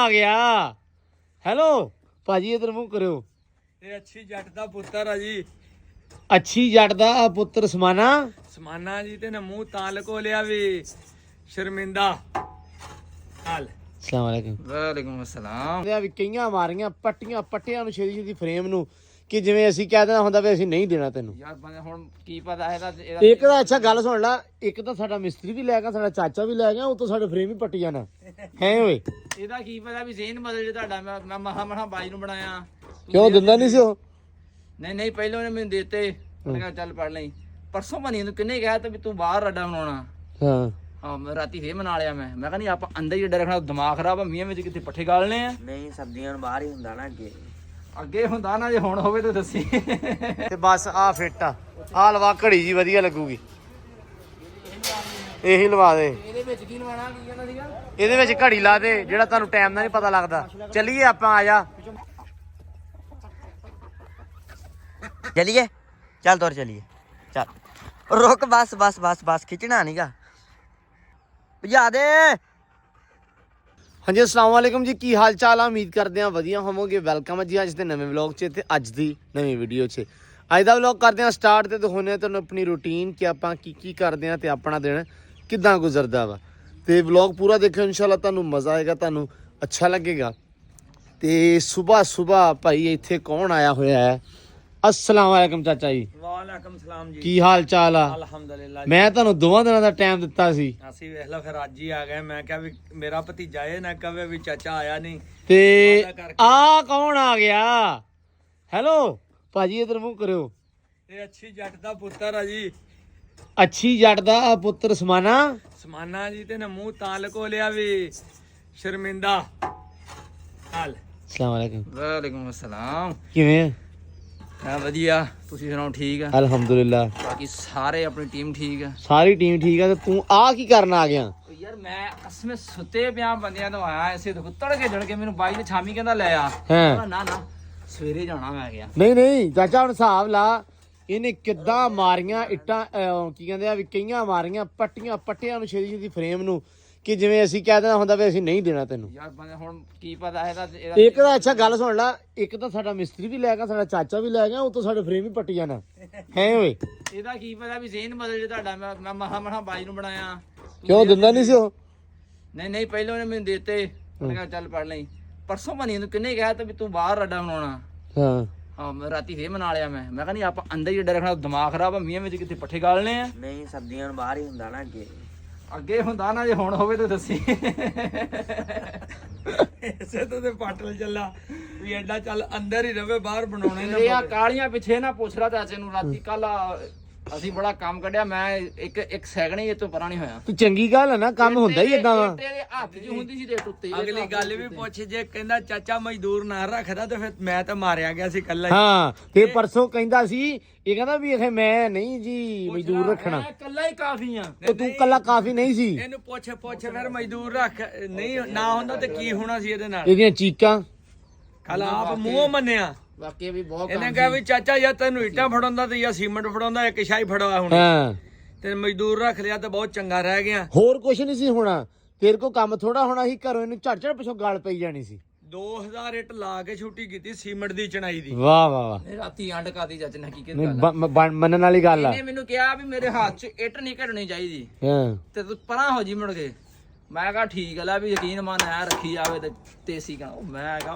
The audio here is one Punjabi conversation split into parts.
ਆ ਗਿਆ? ਹੈਲੋ ਭਾਜੀ, ਇਧਰ ਮੂੰਹ ਕਰਿਓ। ਇਹ ਅੱਛੀ ਜੱਟ ਦਾ ਪੁੱਤਰ ਆ ਜੀ। ਅੱਛੀ ਜੱਟ ਦਾ ਪੁੱਤਰ ਸਮਾਨਾ ਸਮਾਨਾ ਜੀ ਤੇ ਮੂੰਹ ਤਾਂ ਲਕੋ ਲਿਆ ਵੀ ਸ਼ਰਮਿੰਦਾ ਹਾਲ। ਅਸਲਾਮ ਵਾਲੇਕੁਮ। ਵਾਲੇਕੁਮ ਅਸਲਾਮ। ਵੀ ਕਈਆਂ ਮਾਰੀਆਂ ਪੱਟਿਆਂ ਨੂੰ ਛੇਦੀ ਛੇਦੀ ਫਰੇਮ ਨੂੰ, ਕਿ ਜਿਵੇਂ ਅਸੀਂ ਕਹਿ ਦੇਣਾ ਹੁੰਦਾ ਵੀ ਅਸੀਂ ਨਹੀਂ ਦੇਣਾ ਤੈਨੂੰ ਯਾਰ ਬੰਦੇ ਹੁਣ ਕੀ ਪਤਾ ਇਹਦਾ ਇੱਕ ਦਾ। ਅੱਛਾ ਗੱਲ ਸੁਣ ਲੈ, ਇੱਕ ਤਾਂ ਸਾਡਾ ਮਿਸਤਰੀ ਵੀ ਲੈ ਗਿਆ, ਸਾਡਾ ਚਾਚਾ ਵੀ ਲੈ ਗਿਆ, ਉਹ ਤੋਂ ਸਾਡੇ ਫਰੇਮ ਹੀ ਪੱਟੀ ਜਾਣਾ ਹੈ ਓਏ। ਇਹਦਾ ਕੀ ਪਤਾ ਵੀ ਜ਼ੇਨ ਬਦਲ ਜੇ ਤੁਹਾਡਾ। ਮੈਂ ਮਹਾ ਬਾਈ ਨੂੰ ਬਣਾਇਆ। ਕਿਉਂ ਦਿੰਦਾ ਨਹੀਂ ਸੀ ਉਹ? ਨਹੀਂ ਪਹਿਲਾਂ ਉਹਨੇ ਮੈਨੂੰ ਦਿੱਤੇ। ਮੈਂ ਕਿਹਾ ਚੱਲ ਪੜ ਲਈ। ਪਰਸੋਂ ਮਨੀ ਨੂੰ ਕਿੰਨੇ ਕਿਹਾ ਤਾਂ ਵੀ ਤੂੰ ਬਾਹਰ ਅੱਡਾ ਬਣਾਉਣਾ। ਹਾਂ ਹਾਂ ਰਾਤੀ ਫੇਰ ਮਨਾ ਲਿਆ ਮੈਂ ਕਿਹਾ ਨਹੀਂ ਆਪਾਂ ਅੰਦਰ ਹੀ ਅੱਡਾ ਰੱਖਣਾ। ਦਿਮਾਗ ਖਰਾਬ ਆ, ਮੀਆਂ ਵਿੱਚ ਕਿੱਥੇ ਪੱਠੇ ਗਾਲਣੇ ਆ। ਨਹੀਂ ਸਰਦੀਆਂ ਨੂੰ ਬਾਹਰ ਹੀ ਹੁੰਦਾ ਨਾ ਅੱਗੇ ਹੁੰਦਾ ਨਾ, ਜੇ ਹੁਣ ਹੋਵੇ ਤਾਂ ਦੱਸੀ। ਤੇ ਬਸ ਆ ਫਿੱਟ ਆ ਲਵਾ, ਘੜੀ ਜੀ ਵਧੀਆ ਲੱਗੂਗੀ, ਇਹੀ ਲਵਾ ਦੇ। ਇਹਦੇ ਵਿੱਚ ਕੀ ਲਵਾਣਾ? ਕੀ ਕਹਿੰਦਾ ਸੀਗਾ? ਇਹਦੇ ਵਿੱਚ ਘੜੀ ਲਾ ਦੇ, ਜਿਹੜਾ ਤੁਹਾਨੂੰ ਟਾਈਮ ਦਾ ਨਹੀਂ ਪਤਾ ਲੱਗਦਾ। ਚੱਲੀਏ ਆਪਾਂ, ਆ ਜਾ। चलिए चल तौर चलिए चल रुक बस बस बस बस खिंचना नहीं गा भजा दे। ਹਾਂਜੀ ਅਸਲਾਮ ਵਾਲੇਕੁਮ ਜੀ, ਕੀ ਹਾਲ ਚਾਲ ਆ? ਉਮੀਦ ਕਰਦੇ ਆ ਵਧੀਆ ਹੋਵੋਗੇ। ਵੈਲਕਮ ਹੈ ਜੀ ਅੱਜ ਦੇ ਨਵੇਂ ਵਲੌਗ 'ਚ ਤੇ ਅੱਜ ਦੀ ਨਵੀਂ ਵੀਡੀਓ 'ਚ। ਅੱਜ ਦਾ ਵਲੌਗ ਕਰਦੇ ਆ ਸਟਾਰਟ ਤੇ ਦਿਖਾਉਂਦੇ ਆ ਤੁਹਾਨੂੰ ਆਪਣੀ ਰੂਟੀਨ, ਕਿ ਆਪਾਂ ਕੀ ਕਰਦੇ ਆ ਤੇ ਆਪਣਾ ਦਿਨ ਕਿੱਦਾਂ ਗੁਜ਼ਰਦਾ ਵਾ। ਤੇ ਵਲੌਗ ਪੂਰਾ ਦੇਖਿਓ, ਇਨਸ਼ਾਅੱਲਾ ਤੁਹਾਨੂੰ ਮਜ਼ਾ ਆਏਗਾ, ਤੁਹਾਨੂੰ ਅੱਛਾ ਲੱਗੇਗਾ। ਤੇ ਸੁਬਾਹ ਭਾਈ ਇੱਥੇ ਕੌਣ ਆਇਆ ਹੋਇਆ ਹੈ? अस्सलाम वालेकुम चाचा जी। ਵਾਲੇਕਮ ਸਲਾਮ ਜੀ। ਕੀ ਹਾਲ ਚਾਲ ਆ? ਅਲਹਮਦੁਲਿਲਾ। ਮੈਂ ਤੁਹਾਨੂੰ 2 ਦਿਨਾਂ ਦਾ ਟਾਈਮ ਦਿੱਤਾ ਸੀ, ਅਸੀਂ ਵੇਖ ਲਾ ਫਿਰ ਅੱਜ ਹੀ ਆ ਗਏ। ਮੈਂ ਕਿਹਾ ਵੀ ਮੇਰਾ ਭਤੀਜਾ ਇਹ ਨਾ ਕਵੇ ਵੀ ਚਾਚਾ ਆਇਆ ਨਹੀਂ। ਤੇ ਆ ਕੌਣ ਆ ਗਿਆ? ਹੈਲੋ ਭਾਜੀ, ਇਧਰ ਮੂੰਹ ਕਰਿਓ। ਇਹ ਅੱਛੀ ਜੱਟ ਦਾ ਪੁੱਤਰ ਆ ਜੀ। ਅੱਛੀ ਜੱਟ ਦਾ ਪੁੱਤਰ ਸਮਾਨਾ ਸਮਾਨਾ ਜੀ ਤੇ ਮੂੰਹ ਤਾਂ ਲਕੋ ਲਿਆ ਵੀ ਸ਼ਰਮਿੰਦਾ ਹਾਲ। ਅਸਲਾਮ ਵਾਲੇਕੁਮ। ਵਾਲੇਕੁਮ ਅਸਲਾਮ। ਕਿਵੇਂ? ਹਾਂ ਵਧੀਆ, ਤੁਸੀਂ ਸੁਣਾਓ? ਠੀਕ ਆ ਅਲਹਮਦੁਲਿਲਾ। ਬਾਕੀ ਸਾਰੇ ਆਪਣੀ ਟੀਮ ਠੀਕ ਆ। ਸਾਰੀ ਟੀਮ ਠੀਕ ਆ। ਤੇ ਤੂੰ ਆ ਕੀ ਕਰਨ ਆ ਗਿਆ? ਯਾਰ ਮੈਂ ਅਸਮੇ ਸੁੱਤੇ ਪਿਆ ਬੰਦਿਆਂ ਤੋਂ ਆਇਆ ਐਸੇ ਦੇਖੋ ਤੜਕੇ ਜੜ ਕੇ ਮੈਨੂੰ ਬਾਈ ਨੇ ਛਾਮੀ ਕਹਿੰਦਾ ਲੈ ਆ। ਹਾਂ ਨਾ ਸਵੇਰੇ ਜਾਣਾ ਮੈਂ ਗਿਆ। ਨਹੀਂ ਚਾਚਾ, ਹੁਣ ਹਿਸਾਬ ਲਾ, ਇਹਨੇ ਕਿੱਦਾਂ ਮਾਰੀਆਂ ਇੱਟਾਂ, ਕੀ ਕਹਿੰਦੇ ਆ ਵੀ ਕਈਆਂ ਮਾਰੀਆਂ ਪੱਟਿਆਂ ਨੂੰ ਛੇਦੀ ਛੇਦੀ ਫਰੇਮ ਨੂੰ, ਕਿ ਜਿਵੇਂ ਅਸੀਂ ਕਹਿ ਦੇਣਾ ਹੁੰਦਾ ਵੀ ਅਸੀਂ ਨਹੀਂ ਦੇਣਾ ਤੈਨੂੰ। ਯਾਰ ਬੰਦੇ ਹੁਣ ਕੀ ਪਤਾ ਇਹਦਾ ਇੱਕ ਦਾ। ਅੱਛਾ ਗੱਲ ਸੁਣ ਲੈ, ਇੱਕ ਤਾਂ ਸਾਡਾ ਮਿਸਤਰੀ ਵੀ ਲੈ ਗਿਆ, ਸਾਡਾ ਚਾਚਾ ਵੀ ਲੈ ਗਿਆ, ਉਹ ਤੋਂ ਸਾਡੇ ਫਰੇਮ ਹੀ ਪੱਟੀ ਜਾਣਾ ਹੈ ਓਏ। ਇਹਦਾ ਕੀ ਪਤਾ ਵੀ ਜ਼ੇਨ ਬਦਲ ਜੇ ਤੁਹਾਡਾ। ਮੈਂ ਮਹਾ ਬਾਈ ਨੂੰ ਬਣਾਇਆ। ਕਿਉਂ ਦਿੰਦਾ ਨਹੀਂ ਸੀ ਉਹ? ਨਹੀਂ ਪਹਿਲਾਂ ਉਹਨੇ ਮੈਨੂੰ ਦਿੱਤੇ। ਮੈਂ ਕਿਹਾ ਚੱਲ ਪੜ ਲਈ। ਪਰਸੋਂ ਮਨੀ ਨੂੰ ਕਿੰਨੇ ਕਿਹਾ ਤਾਂ ਵੀ ਤੂੰ ਬਾਹਰ ਅੱਡਾ ਬਣਾਉਣਾ। ਹਾਂ ਹਾਂ ਰਾਤੀ ਫੇਰ ਮਨਾ ਲਿਆ ਮੈਂ ਕਿਹਾ ਨਹੀਂ ਆਪਾਂ ਅੰਦਰ ਹੀ ਅੱਡਾ ਰੱਖਣਾ। ਦਿਮਾਗ ਖਰਾਬ ਆ, ਮੀਆਂ ਵਿੱਚ ਕਿੱਥੇ ਪੱਠੇ ਗਾਲਣੇ ਆ। नहीं सर्दियों ਨੂੰ ਬਾਹਰ ਹੀ ਹੁੰਦਾ ਨਾ ਅੱਗੇ ਹੁੰਦਾ ਨਾ, ਜੇ ਹੁਣ ਹੋਵੇ ਤਾਂ ਦੱਸੀ। ਇਸੇ ਤੋਂ ਤੇ ਪਾਟਲ ਚੱਲਾ ਵੀ ਐਡਾ ਚੱਲ ਅੰਦਰ ਹੀ ਰਵੇ, ਬਾਹਰ ਬਣਾਉਣੇ ਨਾ। ਇਹ ਕਾਲੀਆਂ ਪਿੱਛੇ ਨਾ ਪੁੱਛ ਰਾ ਚਾਚੇ ਨੂੰ। ਰਾਤੀ ਕੱਲ ਅਸੀਂ ਬੜਾ ਕੰਮ ਕੱਢਿਆ, ਮੈਂ ਇੱਕ ਸੈਕਿੰਡ ਹੀ ਇਹ ਤੋਂ ਪਰਾਂ ਨਹੀਂ ਹੋਇਆ। ਤੂੰ ਚੰਗੀ ਗੱਲ ਹੈ ਨਾ, ਕੰਮ ਹੁੰਦਾ ਹੀ ਏਦਾਂ ਵਾ। ਤੇਰੇ ਹੱਥ 'ਚ ਹੁੰਦੀ ਸੀ ਤੇ ਟੁੱਟੇ। ਅਗਲੀ ਗੱਲ ਵੀ ਪੁੱਛ, ਜੇ ਕਹਿੰਦਾ ਚਾਚਾ ਮਜ਼ਦੂਰ ਨਾ ਰੱਖਦਾ ਤੇ ਫਿਰ ਮੈਂ ਤਾਂ ਮਾਰਿਆ ਗਿਆ ਸੀ ਕੱਲਾ ਹੀ। ਹਾਂ ਤੇ ਪਰਸੋਂ ਕਹਿੰਦਾ ਸੀ, ਇਹ ਕਹਿੰਦਾ ਵੀ ਇਹ ਮੈਂ ਨਹੀਂ ਜੀ ਮਜ਼ਦੂਰ ਰੱਖਣਾ। ਮੈਂ ਕੱਲਾ ਹੀ ਕਾਫੀ ਆ। ਤੇ ਤੂੰ ਕੱਲਾ ਕਾਫੀ ਨਹੀਂ ਸੀ। ਇਹਨੂੰ ਪੁੱਛ ਫਿਰ ਮਜ਼ਦੂਰ ਰੱਖ ਨਹੀਂ ਨਾ ਹੁੰਦਾ ਤੇ ਕੀ ਹੋਣਾ ਸੀ ਇਹਦੇ ਨਾਲ। ਇਹਦੀਆਂ ਚੀਕਾਂ ਕੱਲ ਆਪ ਮੂੰਹੋਂ ਮੰਨਿਆ। ਵਾਕਈ ਵੀ ਬਹੁਤ ਇਹਨੇ ਕਿਹਾ ਵੀ ਚਾਚਾ ਯਾਰ ਤੈਨੂੰ ਇੱਟਾਂ ਫੜਾਉਂਦਾ ਤੇ ਜਾਂ ਸੀਮੈਂਟ ਫੜਾਉਂਦਾ, ਇੱਕ ਸ਼ਾਈ ਫੜਵਾ ਹੁਣ। ਹਾਂ ਤੇ ਮਜ਼ਦੂਰ ਰੱਖ ਲਿਆ ਤਾਂ ਬਹੁਤ ਚੰਗਾ ਰਹਿ ਗਿਆ। ਹੋਰ ਕੁਛ ਨਹੀਂ ਸੀ ਹੋਣਾ, ਤੇਰੇ ਕੋ ਕੰਮ ਥੋੜਾ ਹੋਣਾ ਸੀ। ਘਰੋਂ ਇਹਨੂੰ ਝੜ ਪਿੱਛੋਂ ਗਾਲ ਪਈ ਜਾਣੀ ਸੀ। 2000 ਇੱਟ ਲਾ ਕੇ ਛੁੱਟੀ ਕੀਤੀ ਸੀਮੈਂਟ ਦੀ ਚਣਾਈ ਦੀ। ਵਾਹ ਵਾਹ ਵਾਹ। ਰਾਤੀ ਅੰਡ ਕਾਦੀ ਚਾਚੇ ਨੇ ਕੀ ਮੰਨਣ ਵਾਲੀ ਗੱਲ ਆ। ਇਹਨੇ ਮੈਨੂੰ ਕਿਹਾ ਵੀ ਮੇਰੇ ਹੱਥ 'ਚ ਇੱਟ ਨਹੀਂ ਘੜਨੀ ਚਾਹੀਦੀ ਹਾਂ ਤੇ ਤੂੰ ਪਰਾਂ ਹੋ ਜੀ ਮੁੜ ਕੇ। ਮੈਂ ਕਿਹਾ ਠੀਕ ਹੈ, ਵੀ ਯਕੀਨ ਮੰਨ ਐ ਰੱਖੀ ਜਾਵੇ ਤੇ ਤੇਸੀ ਕਹਾਂ। ਮੈਂ ਕਿਹਾ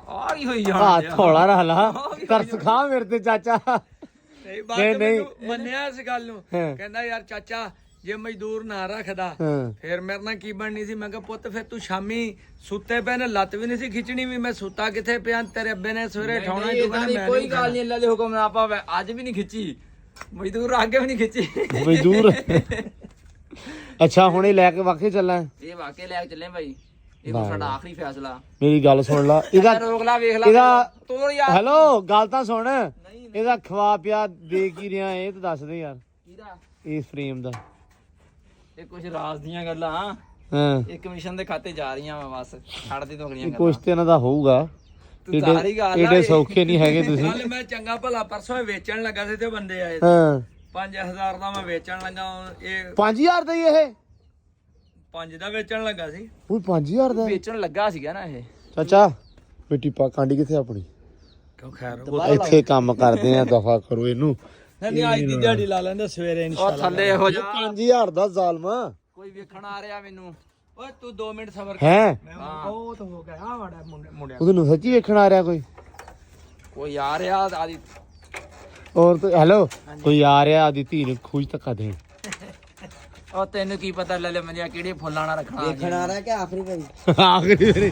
ਆ ਕੀ ਹੋਈ ਜਾਣਾ। ਥੋੜਾ ਰਹਾ ਲਾ, ਤਰਸ ਖਾ ਮੇਰੇ ਤੇ ਚਾਚਾ। ਨਹੀਂ ਬਾਕੀ ਮੰਨਿਆ ਇਸ ਗੱਲ ਨੂੰ। ਕਹਿੰਦਾ ਯਾਰ ਚਾਚਾ ਜੇ ਮਜ਼ਦੂਰ ਨਾ ਰੱਖਦਾ ਫਿਰ ਮੇਰੇ ਨਾਲ ਕੀ ਬਣਨੀ ਸੀ। ਮੈਂ ਕਿਹਾ ਪੁੱਤ ਫਿਰ ਤੂੰ ਸ਼ਾਮੀ ਸੁੱਤੇ ਪਏ ਨੇ, ਲੱਤ ਵੀ ਨਹੀਂ ਸੀ ਖਿੱਚਣੀ ਵੀ ਮੈਂ ਸੁੱਤਾ ਕਿੱਥੇ ਪਿਆ। ਤੇਰੇ ਅੱਬੇ ਨੇ ਸਵੇਰੇ ਠਾਉਣਾ। ਕੋਈ ਗੱਲ ਨਹੀਂ, ਅੱਲਾ ਦੇ ਹੁਕਮ ਨਾਲ ਆਪਾਂ ਅੱਜ ਵੀ ਨਹੀਂ ਖਿੱਚੀ, ਮਜ਼ਦੂਰ ਰੱਖ ਕੇ ਵੀ ਨਹੀਂ ਖਿੱਚੀ ਮਜ਼ਦੂਰ। ਅੱਛਾ ਹੁਣ ਇਹ ਲੈ ਕੇ ਵਾਕਈ ਚੱਲਾਂ? ਇਹ ਵਾਕਈ ਲੈ ਕੇ ਚੱਲੇ ਭਾਈ। ਇਹ ਸਾਡਾ ਆਖਰੀ ਫੈਸਲਾ। ਮੇਰੀ ਗੱਲ ਸੁਣ ਲਾ, ਇਹਦਾ ਰੋਕ ਲਾ, ਵੇਖ ਲਾ ਇਹਦਾ। ਤੋੜ ਯਾਰ। ਹੈਲੋ ਗੱਲ ਤਾਂ ਸੁਣ, ਇਹਦਾ ਖਵਾ ਪਿਆ ਦੇ ਕੀ ਰਿਹਾ ਇਹ ਤਾਂ ਦੱਸ ਦੇ ਯਾਰ। ਕਿਹਦਾ? ਇਸ ਫਰੇਮ ਦਾ। ਇਹ ਕੁਝ ਰਾਜ਼ ਦੀਆਂ ਗੱਲਾਂ। ਹਾਂ ਇਹ ਕਮਿਸ਼ਨ ਦੇ ਖਾਤੇ ਜਾ ਰਹੀਆਂ ਵਾ, ਬਸ ਛੱਡ ਦੇ ਤੋਗਲੀਆਂ ਗੱਲਾਂ। ਕੁਛ ਤੇ ਇਹਨਾਂ ਦਾ ਹੋਊਗਾ, ਏਡੇ ਸੌਖੇ ਨਹੀਂ ਹੈਗੇ ਤੁਸੀਂ। ਕੱਲ ਮੈਂ ਚੰਗਾ ਭਲਾ ਪਰਸੋਂ ਵੇਚਣ ਲੱਗਾ ਸੀ ਤੇ ਬੰਦੇ ਆਏ। ਹਾਂ 5000 ਦਾ ਮੈਂ ਵੇਚਣ ਲੱਗਾ। ਇਹ 5000 ਦਾ ਹੀ ਇਹ 5 ਦਾ ਵੇਚਣ ਲੱਗਾ ਸੀ। ਉਹ 5000 ਦਾ ਵੇਚਣ ਲੱਗਾ ਸੀਗਾ ਨਾ ਇਹ। ਚਾਚਾ ਮਿੱਟੀ ਪਾ ਕਾਂਡੀ ਕਿੱਥੇ ਆਪਣੀ? ਕਿਉਂ ਖੈਰ ਇੱਥੇ ਕੰਮ ਕਰਦੇ ਆ, ਦਫਾ ਕਰੋ ਇਹਨੂੰ। ਨਹੀਂ ਅੱਜ ਦੀ ਦਿਹਾੜੀ ਲਾ ਲੈਂਦਾ ਸਵੇਰੇ ਇਨਸ਼ਾਅੱਲਾ। ਉਹ ਥੱਲੇ ਇਹੋ ਜਿਹਾ 5000 ਦਾ ਜ਼ਾਲਮਾ ਕੋਈ ਵੇਖਣ ਆ ਰਿਹਾ ਮੈਨੂੰ। ਓਏ ਤੂੰ 2 ਮਿੰਟ ਸਬਰ ਕਰ। ਹੈ ਉਹ ਤਾਂ ਹੋ ਗਿਆ ਆ ਵਾੜਾ ਮੁੰਡਿਆ ਉਹਨੂੰ ਸੱਚੀ ਵੇਖਣ ਆ ਰਿਹਾ ਕੋਈ? ਕੋਈ ਆ ਰਿਹਾ ਆਦੀ। ਔਰ ਹੈਲੋ, ਕੋਈ ਆ ਰਿਹਾ ਆਦੀ ਧੀ ਨੂੰ ਖੂਜ ਧੱਕਾ ਦੇਣ। ਉਹ ਤੈਨੂੰ ਕੀ ਪਤਾ ਲੈ ਲੈ ਮੰਨਿਆ ਕਿਹੜੇ ਫੁੱਲਾਂ ਨਾਲ ਰੱਖਣਾ। ਵੇਖਣ ਆ ਰਿਹਾ ਕਿ ਆਖਰੀ ਵਾਰੀ? ਆਖਰੀ ਵਾਰੀ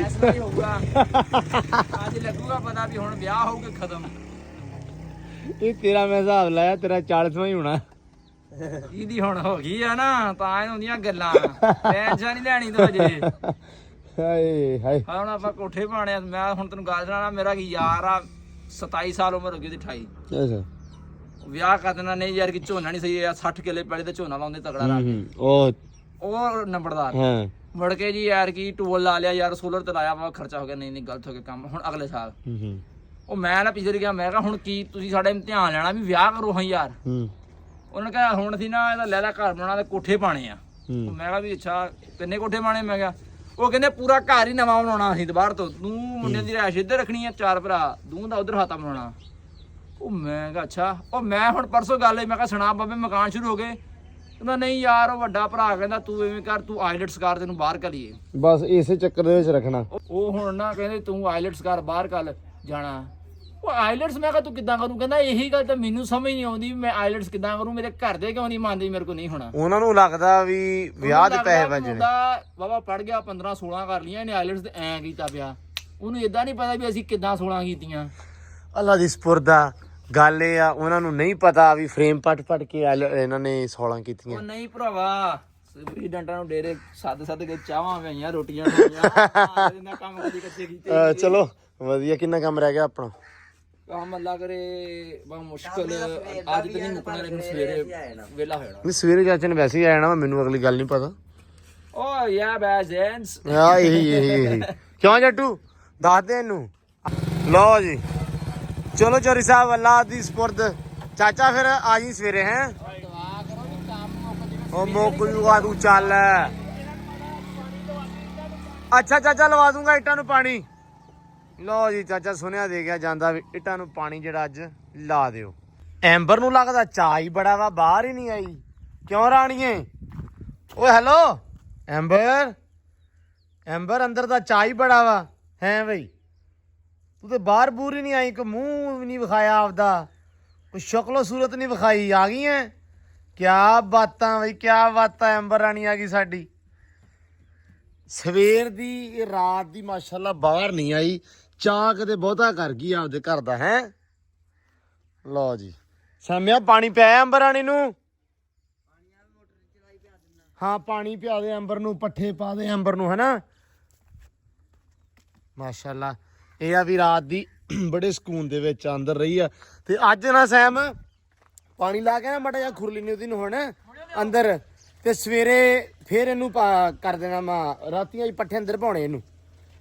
ਐਸਾ ਹੀ ਹੋਊਗਾ। ਅੱਜ ਲੱਗੂਗਾ ਪਤਾ ਵੀ ਹੁਣ ਵਿਆਹ ਹੋਊਗਾ ਖਤਮ। ਇਹ ਤੇਰਾ ਮੈਂ ਹਿਸਾਬ ਲਾਇਆ, ਤੇਰਾ 40ਵਾਂ ਹੀ ਹੋਣਾ। ਇਹਦੀ ਹੁਣ ਹੋ ਗਈ ਆ ਨਾ ਤਾਂ ਇਹ ਹੁੰਦੀਆਂ ਗੱਲਾਂ। ਟੈਨਸ਼ਨ ਨਹੀਂ ਲੈਣੀ ਤੂੰ ਅਜੇ। ਹਾਏ ਹਾਏ ਹੁਣ ਆਪਾਂ ਕੋਠੇ ਪਾਣੇ ਆ। ਮੈਂ ਹੁਣ ਤੈਨੂੰ ਗੱਲ ਸੁਣਾਣਾ, ਮੇਰਾ ਕੀ ਯਾਰ ਆ 27 ਸਾਲ ਉਮਰ ਹੋ ਗਈ ਉਹਦੀ 28। ਅੱਛਾ ਵਿਆਹ ਕਰ ਦੇਣਾ ਨਹੀਂ ਯਾਰ ਕਿ ਝੋਨਾ ਨਹੀਂ ਸਹੀ ਆ। 60 ਕਿੱਲੇ ਪੈਲੀ ਤੇ ਝੋਨਾ ਲਾਉਂਦੇ ਤਗੜਾ ਲਾ ਕੇ। ਉਹ ਨੰਬਰਦਾਰ ਹਾਂ ਮੁੜ ਕੇ ਜੀ ਯਾਰ ਕੀ ਟੂਲ ਲਾ ਲਿਆ ਯਾਰ, ਸੋਲਰ ਤੇ ਲਾਇਆ ਵਾ, ਖਰਚਾ ਹੋ ਗਿਆ। ਨਹੀਂ ਗਲਤ ਹੋ ਗਿਆ ਕੰਮ। ਹੁਣ ਅਗਲੇ ਸਾਲ ਉਹ ਮੈਂ ਨਾ ਪਿਛਲੇ ਗਿਆ, ਮੈਂ ਕਿਹਾ ਹੁਣ ਕੀ ਤੁਸੀਂ ਸਾਡੇ ਇਮਤਿਹਾਨ ਲੈਣਾ ਵੀ ਵਿਆਹ ਕਰੋ ਹਾਂ ਯਾਰ। ਉਹਨਾਂ ਕਿਹਾ ਹੁਣ ਸੀ ਨਾ ਇਹਦਾ ਲੈਲਾ ਘਰ ਬਣਾਉਣਾ ਤੇ ਕੋਠੇ ਪਾਣੇ ਆ। ਮੈਂ ਕਿਹਾ ਵੀ ਅੱਛਾ ਕਿੰਨੇ ਕੋਠੇ ਪਾਣੇ? ਮੈਂ ਕਿਹਾ ਉਹ ਕਹਿੰਦੇ ਪੂਰਾ ਘਰ ਹੀ ਨਵਾਂ ਬਣਾਉਣਾ ਅਸੀਂ ਦੁਬਾਰਾ ਤੋਂ। ਤੂੰ ਮੁੰਡੇ ਦੀ ਰਿਹਾਇਸ਼ ਇੱਧਰ ਰੱਖਣੀ ਆ, 4 ਭਰਾ, ਦੂੰ ਦਾ ਉਧਰ ਹਾਤਾ ਬਣਾਉਣਾ। ਉਹ ਮੈਂ ਕਿਹਾ ਅੱਛਾ। ਉਹ ਮੈਂ ਹੁਣ ਪਰਸੋਂ ਗੱਲ ਹੋਈ, ਮੈਂ ਕਿਹਾ ਸੁਣਾ ਬਾਬੇ ਮਕਾਨ ਸ਼ੁਰੂ ਹੋ ਗਏ? ਕਹਿੰਦਾ ਨਹੀਂ ਯਾਰ ਉਹ ਵੱਡਾ ਭਰਾ ਕਹਿੰਦਾ ਤੂੰ ਐਵੇਂ ਕਰ, ਤੂੰ ਆਈਲੈਟਸ ਕਰ, ਤੈਨੂੰ ਬਾਹਰ ਕਰੀਏ। ਬਸ ਇਸੇ ਚੱਕਰ ਦੇ ਵਿੱਚ ਰੱਖਣਾ। ਉਹ ਹੁਣ ਨਾ ਕਹਿੰਦੇ ਤੂੰ ਆਈਲੈਟਸ ਕਰ, ਬਾਹਰ ਕੱਲ ਜਾਣਾ। ਉਹ ਆਈਲੈਟਸ ਮੈਂ ਕਿਹਾ ਤੂੰ ਕਿੱਦਾਂ ਕਰੂੰ? ਕਹਿੰਦਾ ਇਹੀ ਗੱਲ ਤਾਂ ਮੈਨੂੰ ਸਮਝ ਨਹੀਂ ਆਉਂਦੀ, ਮੈਂ ਆਈਲੈਟਸ ਕਿੱਦਾਂ ਕਰੂੰ? ਮੇਰੇ ਘਰ ਦੇ ਕਿਉਂ ਨਹੀਂ ਮੰਨਦੇ ਮੇਰੇ ਕੋਲ ਨਹੀਂ ਹੋਣਾ? ਉਹਨਾਂ ਨੂੰ ਲੱਗਦਾ ਵੀ ਵਿਆਹ ਦੇ ਪੈਸੇ ਵੱਜਣੇ। ਬਾਬਾ ਪੜ ਗਿਆ 15-16 ਕਰ ਲੀਆਂ ਇਹਨੇ ਆਈਲੈਟਸ ਤੇ ਐਂ ਕੀਤਾ ਪਿਆ। ਉਹਨੂੰ ਏਦਾਂ ਨਹੀਂ ਪਤਾ ਵੀ ਅਸੀਂ ਕਿੱਦਾਂ 16 ਕੀਤੀਆਂ। ਅੱਲਾ ਦੀ ਸਪੁਰਦਾ ਗੱਲ ਇਹ ਆ, ਉਹਨਾਂ ਨੂੰ ਨਹੀਂ ਪਤਾ ਵੀ ਫਰੇਮ ਪੱਟ ਕੇ ਇਹਨਾਂ ਨੇ 16 ਕੀਤੀਆਂ। ਉਹ ਨਹੀਂ ਭਰਾਵਾ, ਸਬਰੀ ਡੰਟਾਂ ਨੂੰ ਡੇਰੇ ਸੱਦ ਕੇ ਚਾਹਾਂ ਪਈਆਂ, ਰੋਟੀਆਂ ਖਾਈਆਂ। ਇਹਨਾਂ ਕੰਮ ਕਦੀ ਕੱਚੇ ਕੀਤੇ। ਚਲੋ ਵਧੀਆ। ਕਿੰਨਾ ਕੰਮ ਰਹਿ ਗਿਆ ਆਪਣਾ? ਕੰਮ ਅੱਲਾ ਕਰੇ ਬਹੁਤ ਮੁਸ਼ਕਲ। ਅੱਜ ਤੇ ਨਹੀਂ ਮੁੱਕਣਾ, ਲੇਕਿਨ ਸਵੇਰੇ ਵੇਲਾ ਹੋ ਜਾਣਾ। ਨਹੀਂ ਸਵੇਰੇ ਚਾਚੇ ਨੇ ਵੈਸੇ ਹੀ ਆ ਜਾਣਾ, ਮੈਨੂੰ ਅਗਲੀ ਗੱਲ ਨਹੀਂ ਪਤਾ। ਓ ਯਾ ਬੈਜ਼ੈਂਸ ਆ ਇਹੀ ਕਿਉਂ ਜੱਟੂ ਦੱਸ ਦੇ ਇਹਨੂੰ। ਲਓ ਜੀ ਚਲੋ ਚੋਰੀ ਸਾਹਿਬ, ਅੱਲਾ ਦੀ ਸਪੁਰਦ। ਚਾਚਾ ਫਿਰ ਆ ਜੀ ਸਵੇਰੇ ਹੈ। ਉਹ ਮੁੱਕ ਜੂਗਾ ਤੂੰ ਚੱਲ। ਅੱਛਾ ਚਾਚਾ ਲਵਾ ਦੂੰਗਾ ਇੱਟਾਂ ਨੂੰ ਪਾਣੀ। ਲਓ ਜੀ ਚਾਚਾ ਸੁਨੇਹਾ ਦੇ ਗਿਆ ਜਾਂਦਾ ਵੀ ਇੱਟਾਂ ਨੂੰ ਪਾਣੀ ਜਿਹੜਾ ਅੱਜ ਲਾ ਦਿਓ। ਐਂਬਰ ਨੂੰ ਲੱਗਦਾ ਚਾਹ ਹੀ ਬੜਾ ਵਾ, ਬਾਹਰ ਹੀ ਨਹੀਂ ਆਈ। ਕਿਉਂ ਰਾਣੀਏ? ਓਏ ਹੈਲੋ ਐਂਬਰ, ਐਂਬਰ ਅੰਦਰ ਦਾ ਚਾਹ ਹੀ ਬੜਾ ਵਾ ਹੈ ਬਈ। ਤੂੰ ਤੇ ਬਾਹਰ ਬੂਰ ਹੀ ਨਹੀਂ ਆਈ, ਕੋਈ ਮੂੰਹ ਵੀ ਨਹੀਂ ਵਿਖਾਇਆ ਆਪਦਾ, ਕੋਈ ਸ਼ਕਲੋ ਸੂਰਤ ਨਹੀਂ ਵਿਖਾਈ। ਆ ਗਈ ਐ? ਕਿਆ ਬਾਤਾਂ ਬਈ, ਕਿਆ ਬਾਤਾਂ। ਐਂਬਰ ਰਾਣੀ ਆ ਗਈ ਸਾਡੀ ਸਵੇਰ ਦੀ, ਰਾਤ ਦੀ ਮਾਸ਼ਾਅੱਲਾ ਬਾਹਰ ਨਹੀਂ ਆਈ। ਚਾਹ ਕਦੇ ਬਹੁਤਾ ਕਰ ਗਈ ਆਪਦੇ ਘਰ ਦਾ ਹੈ। ਲਓ ਜੀ ਸਾਮਿਆ ਪਾਣੀ ਪਿਆਇਆ ਅੰਬਰ ਰਾਣੀ ਨੂੰ? ਹਾਂ ਪਾਣੀ ਪਿਆ ਦੇ ਅੰਬਰ ਨੂੰ, ਪੱਠੇ ਪਾ ਦੇ ਅੰਬਰ ਨੂੰ, ਹੈਨਾ। ਮਾਸ਼ਾਅੱਲਾ ਇਹ ਆ ਵੀ ਰਾਤ ਦੀ ਬੜੇ ਸਕੂਨ ਦੇ ਵਿੱਚ ਅੰਦਰ ਰਹੀ ਆ। ਤੇ ਅੱਜ ਨਾ ਸੈਮ ਪਾਣੀ ਲਾ ਕੇ ਨਾ ਮਾੜਾ ਜਿਹਾ ਖੁਰਲੀ ਨੇ ਉਹਦੀ ਨੂੰ ਹੁਣ ਅੰਦਰ, ਤੇ ਸਵੇਰੇ ਫੇਰ ਇਹਨੂੰ ਕਰ ਦੇਣਾ। ਮੈਂ ਰਾਤੀਆਂ ਹੀ ਪੱਠੇ ਅੰਦਰ ਪਾਉਣੇ ਇਹਨੂੰ।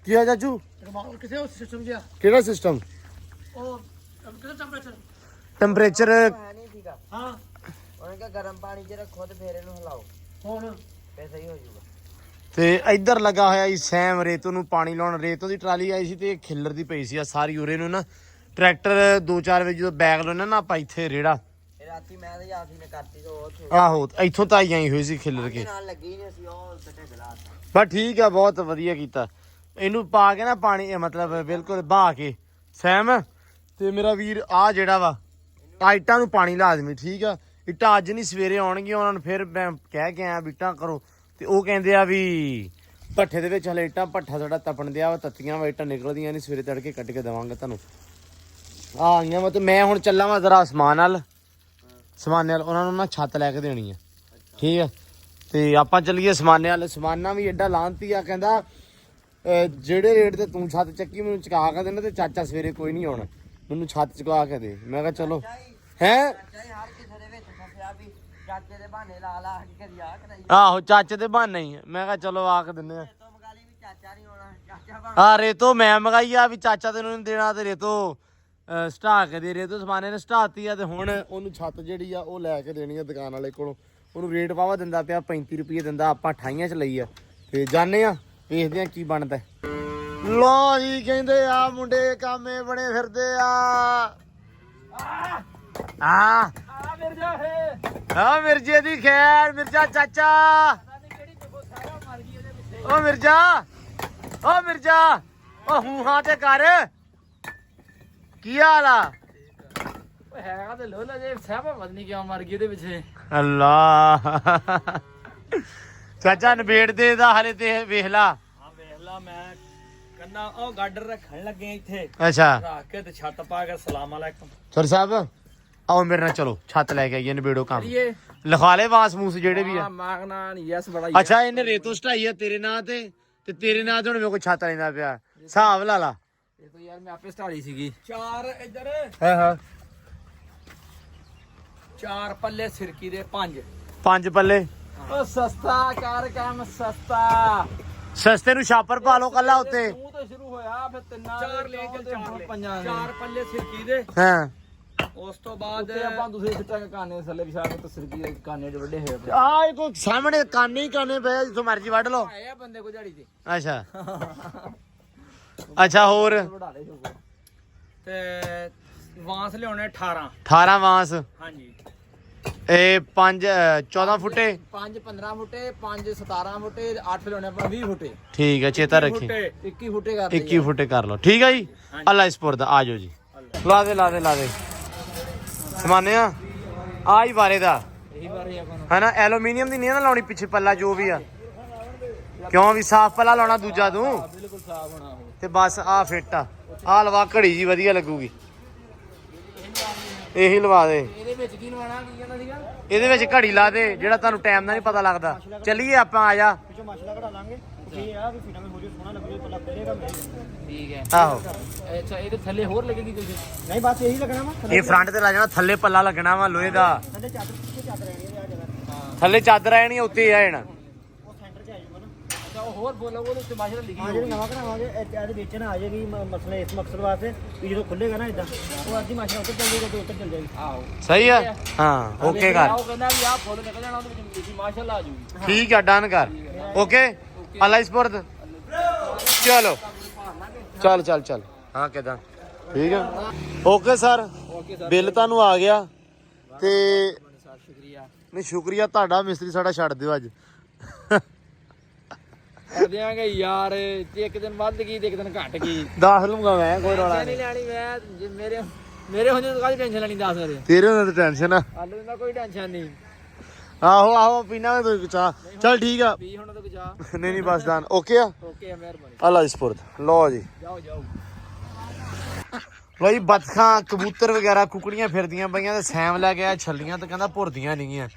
ਕੀ ਆ ਚਾਚੂ? ਕਿਸੇ ਉਹ ਸਿਸਟਮ ਜਿਹਾ ਕਿਹੜਾ ਸਿਸਟਮ? ਉਹ ਟੈਂਪਰੇਚਰ ਨਹੀਂ ਸੀਗਾ। ਹਾਂ ਉਹਨੇ ਕਿਹਾ ਗਰਮ ਪਾਣੀ 'ਚ ਰੱਖੋ ਤੇ ਫੇਰ ਇਹਨੂੰ ਹਿਲਾਓ, ਹੁਣ ਫੇਰ ਸਹੀ ਹੋ ਜਾਊਗਾ। ਤੇ ਇੱਧਰ ਲੱਗਾ ਹੋਇਆ ਜੀ ਸੈਮ ਰੇਤੋਂ ਨੂੰ ਪਾਣੀ ਲਾਉਣ। ਰੇਤੋਂ ਦੀ ਟਰਾਲੀ ਆਈ ਸੀ ਤੇ ਇਹ ਖਿੱਲਰਦੀ ਪਈ ਸੀ ਆ ਸਾਰੀ ਉਰੇ ਨੂੰ ਨਾ। ਟਰੈਕਟਰ 2-4 ਵਜੇ ਜਦੋਂ ਬੈਗ ਲਾਉਣਾ ਨਾ ਆਪਾਂ ਇੱਥੇ ਰੇੜਾ, ਇਹ ਰਾਤੀ ਮੈਂ ਤੇ ਯਾਸੀ ਨੇ ਕਰਤੀ ਤੇ ਉਹ ਉੱਥੇ ਆਹੋ ਇੱਥੋਂ ਤਾਂ ਆਈ ਹੋਈ ਸੀ ਖਿੱਲਰ ਕੇ। ਨਾਲ ਲੱਗੀ ਨਹੀਂ ਸੀ, ਉਹ ਸੱਟੇ ਗਲਾਸ। ਬਸ ਠੀਕ ਆ, ਬਹੁਤ ਵਧੀਆ ਕੀਤਾ। ਇਹਨੂੰ ਪਾ ਕੇ ਨਾ ਪਾਣੀ, ਮਤਲਬ ਬਿਲਕੁਲ ਬਹਾ ਕੇ ਸੈਮ। ਤੇ ਮੇਰਾ ਵੀਰ ਆ ਜਿਹੜਾ ਵਾ ਇੱਟਾਂ ਨੂੰ ਪਾਣੀ ਲਾਜ਼ਮੀ, ਠੀਕ ਆ। ਇੱਟਾਂ ਅੱਜ ਨਹੀਂ ਸਵੇਰੇ ਆਉਣਗੀਆਂ, ਉਹਨਾਂ ਨੂੰ ਫਿਰ ਮੈਂ ਕਹਿ ਕੇ ਆਇਆ ਵੀ ਇੱਟਾਂ ਕਰੋ। ਤੇ ਉਹ ਕਹਿੰਦੇ ਆ ਵੀ ਭੱਠੇ ਦੇ ਵਿੱਚ ਹਲੇ ਇੱਟਾਂ, ਭੱਠਾ ਸਾਡਾ ਤਪਣ ਦਿਆ ਵਾ, ਤੱਤੀਆਂ ਵਾ ਇੱਟਾਂ ਨਿਕਲਦੀਆਂ ਨਹੀਂ, ਸਵੇਰੇ ਤੜਕੇ ਕੱਢ ਕੇ ਦੇਵਾਂਗੇ ਤੁਹਾਨੂੰ। ਆ ਆਈਆਂ ਵਾ ਤੇ ਮੈਂ ਹੁਣ ਚੱਲਾਂ ਵਾ ਜ਼ਰਾ ਸਮਾਨ ਨਾਲ, ਸਮਾਨੇ ਵਾਲ ਉਹਨਾਂ ਨੂੰ ਨਾ ਛੱਤ ਲੈ ਕੇ ਦੇਣੀ ਆ, ਠੀਕ ਆ। ਤੇ ਆਪਾਂ ਚੱਲੀਏ ਸਮਾਨੇ ਵਾਲ। ਸਮਾਨਾ ਵੀ ਐਡਾ ਲਾਂਤੀ ਆ, ਕਹਿੰਦਾ ਜਿਹੜੇ ਰੇਟ ਤੇ ਤੂੰ ਛੱਤ ਚੱਕੀ ਮੈਨੂੰ ਚੁਕਾ ਕੇ ਦੇਣਾ, ਤੇ ਚਾਚਾ ਸਵੇਰੇ ਕੋਈ ਨਹੀਂ ਆਉਣਾ, ਮੈਨੂੰ ਛੱਤ ਚੁਕਾ ਕੇ ਦੇ। ਮੈਂ ਕਿਹਾ ਚਲੋ ਹੈ। ਹਰ ਕਿਸੇ ਦੇ ਵਿੱਚ ਫਸਿਆ ਵੀ ਚਾਚੇ ਦੇ ਬਹਾਨੇ ਲਾ ਲਾ ਕੇ ਕਦੀ ਆ ਕਰਾਈ। ਆਹੋ ਚਾਚੇ ਦੇ ਬਹਾਨੇ ਹੀ। ਮੈਂ ਕਿਹਾ ਚਲੋ ਆਖ ਦਿੰਦੇ ਆ। ਤੋਂ ਮਗਾਲੀ ਵੀ ਚਾਚਾ ਨਹੀਂ ਆਉਣਾ, ਚਾਚਾ ਆ ਰੇਤੋ ਮੈਂ ਮੰਗਾਈ ਆ ਵੀ ਚਾਚਾ ਤੈਨੂੰ ਨਹੀਂ ਦੇਣਾ, ਤੇ ਰੇਤੋ ਸਟਾ ਕੇ ਦੇ। ਰੇਤੋ ਸਮਾਨੇ ਨੇ ਸਟਾਤੀ ਆ, ਤੇ ਹੁਣ ਉਹਨੂੰ ਛੱਤ ਜਿਹੜੀ ਆ ਉਹ ਲੈ ਕੇ ਦੇਣੀ ਆ ਦੁਕਾਨ ਵਾਲੇ ਕੋਲੋਂ। ਉਹਨੂੰ ਰੇਟ ਵਾਵਾ ਦਿੰਦਾ ਪਿਆ 35 ਰੁਪਏ ਦਿੰਦਾ, ਆਪਾਂ 28 ਚ ਲਈ ਆ। ਤੇ ਜਾਣੇ ਆ ਵੇਖਦੇ ਆ ਕੀ ਬਣਦਾ। ਲੋ ਜੀ ਕਹਿੰਦੇ ਆ ਮੁੰਡੇ ਕਾਮੇ ਬਣੇ ਫਿਰਦੇ ਆ। ਆ ਮਿਰਜੇ ਦੀ ਖੈਰ, ਮਿਰਜ਼ਾ ਚਾਚਾ, ਓ ਮਿਰਜ਼ਾ, ਓ ਮਿਰਜ਼ਾ, ਓ ਹੂੰ ਹਾਂ ਤੇ ਕਰ, ਕੀ ਹਾਲ ਆ? ਹੈਗਾ ਤੇ ਲੋਲਾ ਜੇ ਸਾਹਿਬ ਪਤਾ ਨਹੀਂ ਕਿਉਂ ਮਰ ਗਈ ਇਹਦੇ ਪਿੱਛੇ। ਅੱਲਾ ਚਾਚਾ ਨਵੇੜ ਦੇ ਦਾ ਹਲੇ ਤੇ ਵੇਖ ਲਾ। ਹਾਂ ਵੇਖ ਲਾ, ਮੈਂ ਕੰਨਾ ਉਹ ਗਾਡਰ ਰੱਖਣ ਲੱਗੇ ਇੱਥੇ, ਅੱਛਾ ਰੱਖ ਕੇ ਤੇ ਛੱਤ ਪਾ ਕੇ ਸਲਾਮ ਅਲੈਕਮ। ਸਰ ਸਾਹਿਬ ਆਓ ਮੇਰੇ ਨਾਲ ਚਲੋ, ਛੱਤ ਲੈ ਕੇ ਆਈਏ, ਨਵੇੜੋ ਕੰਮ, ਇਹ ਲਿਖਾ ਲੈ ਵਾਸ ਮੂਸ ਜਿਹੜੇ ਵੀ ਆ। ਮਾਗਨਾ ਨਹੀਂ ਯਸ ਬੜਾ ਅੱਛਾ ਇਹਨੇ ਰੇਤੋਂ ਸਟਾਈ ਆ ਤੇਰੇ ਨਾਂ ਤੇ ਤੇਰੇ ਨਾਂ ਤੇ ਹੁਣ ਮੇਰੇ ਕੋਲ ਛੱਤ ਲੈਂਦਾ ਪਿਆ, ਹਿਸਾਬ ਲਾ ਲਾ। ਇਹ ਤਾਂ ਯਾਰ ਮੈਂ ਆਪੇ ਸਟਾੜੀ ਸੀਗੀ। 4 ਇੱਧਰ, ਹਾਂ 4 ਪੱਲੇ ਸਿਰਕੀ ਦੇ 5 ਪੱਲੇ। ਉਹ ਸਸਤਾ ਕਰ ਕੰਮ ਸਸਤਾ। ਸਸਤੇ ਨੂੰ ਛਾਪਰ ਪਾ ਲਓ ਕੱਲਾ ਉੱਤੇ। ਤੂੰ ਤਾਂ ਸ਼ੁਰੂ ਹੋਇਆ ਫਿਰ ਤਿੰਨਾਂ 4 ਲੈ ਕੇ 4 ਪੱਲੇ ਸਿਰਕੀ ਦੇ। ਹਾਂ ਉਸ ਤੋਂ ਬਾਅਦ ਆਪਾਂ ਦੂਸਰੇ ਸਿੱਟਾਂਗੇ ਕਾਨੇ ਥੱਲੇ ਵਿਛਾ ਕੇ ਤੇ ਸਿਰਕੀ ਦੇ ਕਾਨੇ ਦੇ ਵੱਡੇ ਹੋਏ ਆ ਕੋ ਸਾਹਮਣੇ ਕਾਨੇ ਹੀ ਕਾਨੇ ਪਏ, ਜਿੱਥੋਂ ਮਰਜ਼ੀ ਵੱਢ ਲਓ। ਆਏ ਆ ਬੰਦੇ ਕੋ ਝਾੜੀ ਤੇ। ਅੱਛਾ ਅੱਛਾ ਹੋਰ ਵਢਾ ਲੈ ਜੋ ਤੇ ਵਾਂਸ ਲਿਆਉਣੇ 18 ਵਾਂਸ। ਹਾਂਜੀ ਇਹ 14 ਫੁੱਟੇ, 5 15 ਫੁੱਟੇ, 5 17 ਫੁੱਟੇ, 8 ਲਿਆਉਣੇ ਆਪਾਂ 20 ਫੁੱਟੇ। ਠੀਕ ਹੈ ਚੇਤਾ ਰੱਖੀ। 21 ਫੁੱਟੇ ਕਰ 21 ਫੁੱਟੇ ਕਰ ਲਓ, ਠੀਕ ਹੈ ਜੀ। ਅੱਲਾ ਇਸਪੁਰ ਦਾ ਆ ਜਾਓ ਜੀ, ਲਾ ਦੇ ਸਮਾਨਿਆ ਆ ਹੀ ਬਾਰੇ ਦਾ ਇਹੀ ਬਾਰੇ ਆਪਾਂ ਨੂੰ ਹੈ ਨਾ। ਐਲੂਮੀਨੀਅਮ ਦੀ ਨਹੀਂ ਨਾ ਲਾਉਣੀ ਪਿੱਛੇ ਪੱਲਾ ਜੋ ਵੀ ਆ, ਕਿਉਂ ਵੀ ਸਾਫ਼ ਪੱਲਾ ਲਾਉਣਾ ਦੂਜਾ ਤੂੰ ਬਿਲਕੁਲ ਸਾਫ ਹੋਣਾ ਉਹ। ਤੇ ਬਸ ਆ ਫਿੱਟ ਆ ਲਵਾ, ਘੜੀ ਜੀ ਵਧੀਆ ਲੱਗੂਗੀ, ਇਹੀ ਲਵਾ ਦੇ। ਇਹਦੇ ਵਿੱਚ ਕੀ ਲਵਾਣਾ, ਕੀ ਕਹਿੰਦਾ ਸੀਗਾ? ਇਹਦੇ ਵਿੱਚ ਘੜੀ ਲਾ ਦੇ, ਜਿਹੜਾ ਤੁਹਾਨੂੰ ਟਾਈਮ ਦਾ ਨਹੀਂ ਪਤਾ ਲੱਗਦਾ। ਚੱਲੀਏ ਆਪਾਂ, ਆ ਜਾ। ਪਿੱਛੋਂ ਮਸਲਾ ਕਢਾ ਲਾਂਗੇ ਇਹ ਆ ਵੀ ਫੀਟਾਂ ਵਿੱਚ ਹੋ ਜੇ ਸੋਹਣਾ ਲੱਗੂ, ਪੱਲਾ ਖੁੱਲੇਗਾ ਮੇਰੇ। ਠੀਕ ਹੈ। ਆਹੋ ਅੱਛਾ ਇਹਦੇ ਥੱਲੇ ਹੋਰ ਲੱਗੇਗੀ ਕੁਝ? ਨਹੀਂ ਬਸ ਇਹੀ ਲੱਗਣਾ ਵਾ, ਇਹ ਫਰੰਟ ਤੇ ਲਾ ਜਾਣਾ, ਥੱਲੇ ਪੱਲਾ ਲੱਗਣਾ ਵਾ ਲੋਹੇ ਦਾ, ਥੱਲੇ ਚਾਦਰ ਪਿੱਛੇ ਚਾਦਰ ਰਹਿਣੀ ਹੈ ਆ ਜਗ੍ਹਾ। ਥੱਲੇ ਚਾਦਰ ਆਣੀ ਉੱਤੇ ਆ ਜਾਣਾ। ਉਹ ਸੈਂਟਰ 'ਚ ਆ ਜਾਊਗਾ ਨਾ। ਅੱਛਾ ਉਹ ਹੋਰ ਬੋਲੋ, ਉਹਦੇ ਉੱਤੇ ਮਾਸ਼ਾ ਲਿਖੀ ਹਾਂ ਜਿਹੜੀ ਨਵਾਂ ਕਢਾਵਾਂਗੇ ਇਹਦੇ ਵਿੱਚ ਨਾ ਆ ਜਾਏਗੀ ਮਸਲਾ ਇਸ ਮਕਸਦ ਵਾਸਤੇ ਵੀ ਜਦੋਂ ਖੁੱਲੇਗਾ ਨਾ ਇਦਾਂ ਉਹ ਅੱਧੀ ਮਾਸ਼ਾ ਉੱਤੇ ਚੱਲ ਜਾਏਗਾ ਤੇ ਉੱਤੇ ਚੱਲ ਜਾਏਗੀ। ਆਹੋ ਸਹੀ ਆ, ਹਾਂ ਓਕੇ ਕਰ, ਉਹ ਕਹਿੰਦਾ ਵੀ ਆਹ ਫੁੱਲ ਨਿਕਲ ਜਾਣਾ, ਉਹਦੇ ਵਿੱਚ ਲਿਖੀ ਮਾਸ਼ਾਅੱਲਾ ਆ ਜੂਗੀ। ਠੀਕ ਆ, ਡਨ ਕਰ, ਓਕੇ। ਅੱਲਾ ਇਸਪੁਰਦ, ਚਲੋ ਚੱਲ ਹਾਂ ਕਿਦਾਂ ਠੀਕ ਆ, ਓਕੇ ਸਰ। ਬਿੱਲ ਤੁਹਾਨੂੰ ਆ ਗਿਆ ਤੇ ਸ਼ੁਕਰੀਆ ਨਹੀਂ ਸ਼ੁਕਰੀਆ ਤੁਹਾਡਾ, ਮਿਸਤਰੀ ਸਾਡਾ ਛੱਡ ਦਿਓ ਅੱਜ। ਕਰ ਦਿਆਂਗੇ ਯਾਰ, ਜੇ ਇੱਕ ਦਿਨ ਵੱਧ ਗਈ ਤੇ ਇੱਕ ਦਿਨ ਘਟ ਗਈ। ਦੱਸ ਲੂੰਗਾ ਮੈਂ, ਕੋਈ ਰੌਲਾ ਨਹੀਂ ਨਹੀਂ। ਲੈਣੀ ਮੈਂ, ਜੇ ਮੇਰੇ ਹੁੰਦੇ ਤਾਂ ਕਾਹਦੀ ਟੈਨਸ਼ਨ ਲੈਣੀ, ਦੱਸ ਮੇਰੇ ਤੇਰੇ ਨਾਲ ਤਾਂ ਟੈਨਸ਼ਨ ਆ। ਆਲੂ ਦਾ ਕੋਈ ਟੈਨਸ਼ਨ ਨਹੀਂ। ਆਹੋ ਪੀਣਾ ਤੂੰ ਚਾਹ, ਚੱਲ ਠੀਕ ਆ। ਵੀ ਹੁਣ ਤਾਂ ਜਾ ਨਹੀਂ ਬਸ ਡਨ, ਓਕੇ ਆ। ਓਕੇ ਆ, ਮਿਹਰਬਾਨੀ। ਅੱਲਾ ਇਸਪੁਰਦ, ਲਓ ਜੀ ਜਾਓ ਲਓ ਜੀ। ਬੱਤਖਾਂ ਕਬੂਤਰ ਵਗੈਰਾ ਕੁਕੜੀਆਂ ਫਿਰਦੀਆਂ ਪਈਆਂ ਤੇ ਸੈਮ ਲੈ ਕੇ ਆ ਛੱਲੀਆਂ ਤੇ ਕਹਿੰਦਾ ਭੁਰਦੀਆਂ ਨਹੀਂਗੀਆਂ,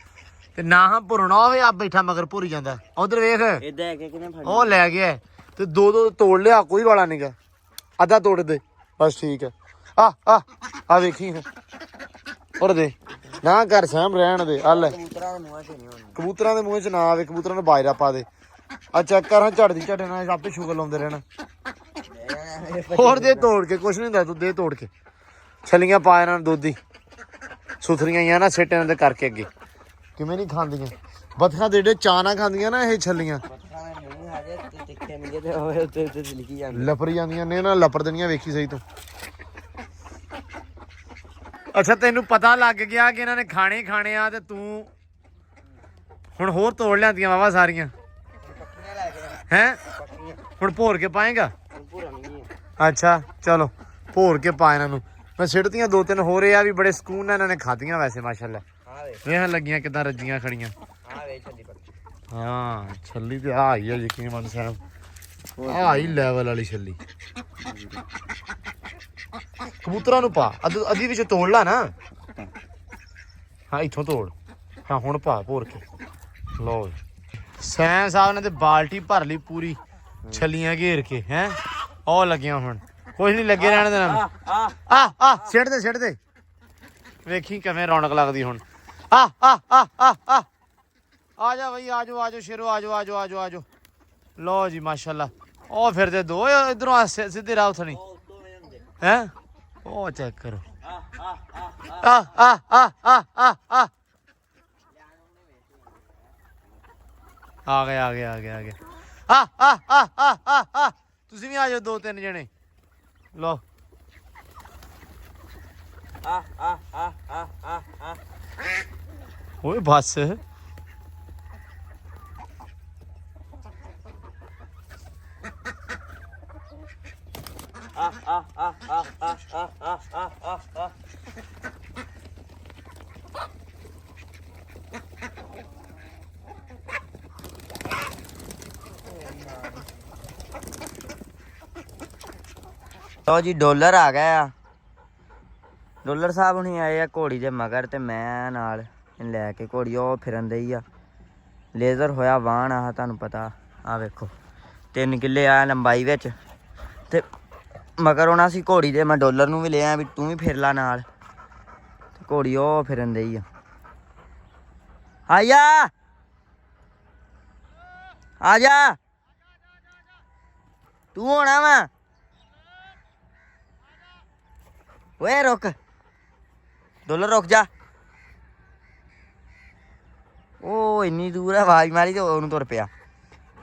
ਤੇ ਨਾ ਹਾਂ ਭੁਰਨਾ ਹੋਵੇ ਆ ਬੈਠਾ ਮਗਰ ਭੁਰੀ ਜਾਂਦਾ। ਉਧਰ ਵੇਖ ਇਦਾਂ ਕਿ ਕਿਨੇ ਫੜ ਉਹ ਲੈ ਗਿਆ ਤੇ ਦੋ ਤੋੜ ਲਿਆ, ਕੋਈ ਰੌਲਾ ਨਹੀਂਗਾ, ਅੱਧਾ ਤੋੜ ਦੇ ਬਸ, ਠੀਕ ਆ। ਆ ਵੇਖੀ ਔਰ ਦੇ ਨਾ ਕਰ ਸੈਮ, ਰਹਿਣ ਦੇ। ਆ ਲੈ ਕਬੂਤਰਾਂ ਦੇ ਮੂੰਹ ਚ ਨਾ ਆਵੇ, ਕਬੂਤਰਾਂ ਨੂੰ ਬਾਜਰਾ ਪਾ ਦੇ। ਆ ਚੈੱਕ ਕਰ, ਝੜਦੀ ਝੜੇ ਨਾਲ ਆਪੇ ਸ਼ੁਗਰ ਲਾਉਂਦੇ ਰਹਿਣਾ। ਹੋਰ ਦੇ ਤੋੜ ਕੇ, ਕੁਛ ਨਹੀਂ ਹੁੰਦਾ, ਤੂੰ ਦੇ ਤੋੜ ਕੇ। ਛੱਲੀਆਂ ਪਾ ਇਹਨਾਂ ਨੂੰ, ਦੁੱਧ ਦੀ ਸੁਥਰੀਆਂ ਹੀ ਆ ਨਾ, ਸਿੱਟ ਇਹਨਾਂ ਦੇ ਕਰਕੇ ਅੱਗੇ। ਕਿਵੇਂ ਨਹੀਂ ਖਾਂਦੀਆਂ ਬੱਤਖਾਂ ਦੇ ਏਡੇ ਚਾਅ ਨਾਲ ਖਾਂਦੀਆਂ ਨਾ ਇਹ ਛੱਲੀਆਂ, ਲਪਰ ਜਾਂਦੀਆਂ ਨੇ ਨਾ, ਲਪਰ ਦੇਣੀਆਂ, ਵੇਖੀ ਸਹੀ ਤੂੰ। ਅੱਛਾ ਤੈਨੂੰ ਪਤਾ ਲੱਗ ਗਿਆ ਕਿ ਇਹਨਾਂ ਨੇ ਖਾਣੇ ਖਾਣੇ ਆ, ਤੇ ਤੂੰ ਹੁਣ ਹੋਰ ਤੋੜ ਲਿਆਂਦੀਆਂ ਵਾਵਾ ਸਾਰੀਆਂ ਹੈ। ਹੁਣ ਭੋਰ ਕੇ ਪਾਏਗਾ? ਅੱਛਾ ਚਲੋ ਭੋਰ ਕੇ ਪਾ ਇਹਨਾਂ ਨੂੰ। ਮੈਂ ਸਿੱਟਦੀਆਂ 2-3 ਹੋ ਰਹੇ ਆ ਵੀ, ਬੜੇ ਸਕੂਨ ਨਾਲ ਇਹਨਾਂ ਨੇ ਖਾਧੀਆਂ ਵੈਸੇ ਮਾਸ਼ਾਅੱਲਾ। ਵੇਖਣ ਲੱਗੀਆਂ ਕਿਦਾਂ ਰੱਜੀਆਂ ਖੜੀਆਂ। ਹਾਂ ਛੱਲੀ ਤੇ ਆ ਹੀ ਆ, ਯਕੀਨ ਮੰਨ ਸਾਹਿਬ, ਆ ਹੀ ਲੈਵਲ ਵਾਲੀ ਛੱਲੀ। ਕਬੂਤਰਾਂ ਨੂੰ ਪਾ, ਅੱਧੀ ਵਿੱਚ ਤੋੜ ਲਾ ਨਾ। ਹਾਂ ਇੱਥੋਂ ਤੋੜ, ਹਾਂ ਹੁਣ ਪਾ ਭੋਰ ਕੇ। ਲਓ ਸੈਂ ਸਾਹਿਬ ਨੇ ਤੇ ਬਾਲਟੀ ਭਰ ਲਈ ਪੂਰੀ ਛੱਲੀਆਂ ਘੇਰ ਕੇ, ਹੈ ਉਹ ਲੱਗੀਆਂ। ਹੁਣ ਕੁਝ ਨਹੀਂ ਲੱਗੇ ਰਹਿਣ ਦੇਣਾ। ਆ ਸਿੱਟ ਦੇ ਵੇਖੀ ਕਿਵੇਂ ਰੌਣਕ ਲੱਗਦੀ ਹੁਣ। ਆ ਜਾ ਬਈ, ਆ ਜਾਓ ਸ਼ੇਰੋ, ਆ ਜਾਓ। ਲਓ ਜੀ ਮਾਸ਼ਾਅੱਲਾ, ਉਹ ਫਿਰਦੇ ਦੋ ਇਧਰੋਂ ਸਿੱਧੇ ਰਾਹ ਉਥਣੀ ਹੈ। ਉਹ ਚੈੱਕ ਕਰੋ, ਆ ਗਏ ਆ ਗਏ ਆ ਗਏ ਆ ਗਏ ਆ ਤੁਸੀਂ ਵੀ ਆ ਜਾਓ 2-3 ਜਣੇ ਲਓ ਓਏ ਬਸ ਲਓ ਜੀ ਡਾਲਰ ਆ ਗਿਆ ਆ ਡਾਲਰ ਸਾਹਿਬ ਹੁਣੀ ਆਏ ਆ ਘੋੜੀ ਦੇ ਮਗਰ ਤੇ ਮੈਂ ਨਾਲ ਇਹਨੂੰ ਲੈ ਕੇ ਘੋੜੀ ਉਹ ਫਿਰਨ ਦਈ ਆ ਲੇਜ਼ਰ ਹੋਇਆ ਵਾਹਣ ਆ ਤੁਹਾਨੂੰ ਪਤਾ ਆ ਵੇਖੋ 3 ਕਿੱਲੇ ਆ ਲੰਬਾਈ ਵਿੱਚ ਤੇ ਮਗਰ ਆਉਣਾ ਸੀ ਘੋੜੀ ਦੇ ਮੈਂ ਡਾਲਰ ਨੂੰ ਵੀ ਲਿਆ ਵੀ ਤੂੰ ਵੀ ਫਿਰ ਲਾ ਨਾਲ ਤੇ ਘੋੜੀ ਉਹ ਫਿਰਨ ਦਈ ਆ ਆਇਆ ਆ ਜਾ ਤੂੰ ਹੋਣਾ ਵਾ ਓਏ ਰੁਕ ਡਾਲਰ ਰੁਕ ਜਾ ਉਹ ਇੰਨੀ ਦੂਰ ਹੈ ਆਵਾਜ਼ ਮਾਰੀ ਤੇ ਉਹਨੂੰ ਤੁਰ ਪਿਆ